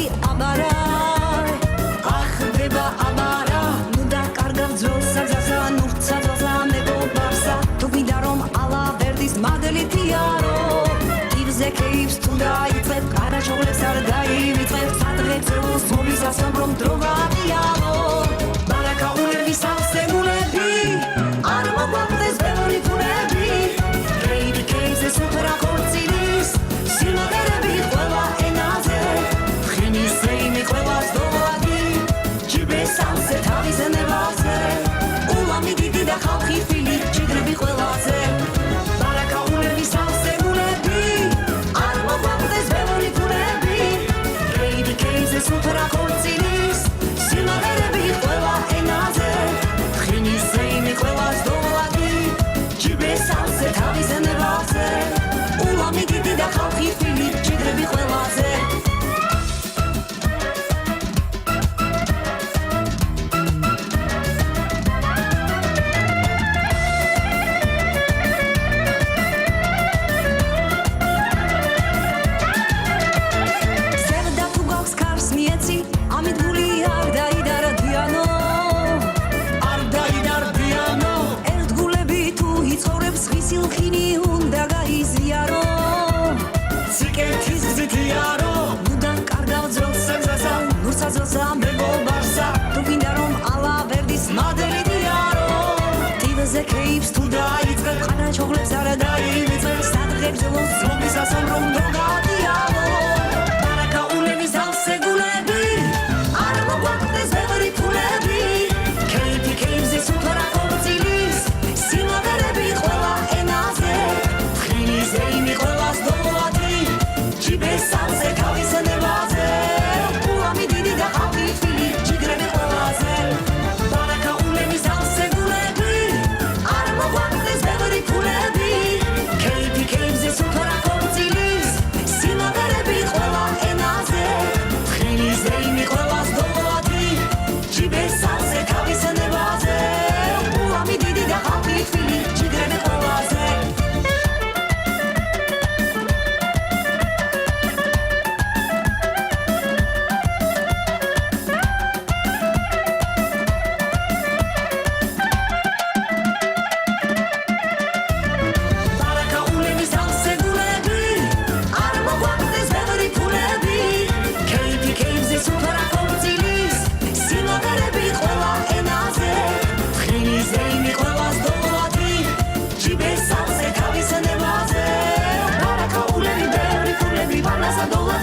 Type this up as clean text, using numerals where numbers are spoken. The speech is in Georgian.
გული აბარა ახდება აბარა ნუ და კარგავ ძროსა გზასა ნურცა ძოზა მეგობარსა თუ გინდა რომ ალა ვერდის მადლით იარო ტივზე კეიფს თუ დაიწყებ ყარაჩოვლებს არ დაივიწყებ სადღეც ელოს მოვისასწრებ რომ დრო გადიალო ბარაკაულების ავსებულები არ მოგვაკლდეს ბევრი ფულები კეიფი კეიფზე სუფრა ხორცილის სიმღერები ყველა ენაზე ხინის ზეიმი ყველას დოვადი ჯიბეს ავზე თავის ნებაზე ულამი დიდი და ხალხი ფილი ჭიდრები ყველაზე ბარაკაულების ავსებულები არ მოგვაკლდეს ბევრი ფულები კეიფი კეიფზე სუფრა ხორცილის სიმღერები ყველა ენაზე ხინის ზეიმი ყველას დოვადი ჯიბეს ავზე თავის ნებაზე ულამი დიდი და ხალხი ფილი ჭიდრები ყველაზე Keeps to die, it's got kind of chocolate out of die. It's a sad legs of zombies are some wrong dog at the hour. Baraka Ulevis house segulebi. I don't know what there's very pulebi. Katie caves is super accordilis. Sima verebi hola enaze. Khinis eimi holas dolati. Jibes salse kavis nevaze. Ulami didi da havi fili. Jigrebi holaze. Baraka Ulevis house segulebi. There's very pulebi Katie caves is super accordilis Sima verebi hola enaze Khinis eimi holas dolati Jibes salse kavis nevaze Ulami didi da havi fili Jigrebi holaze Dollar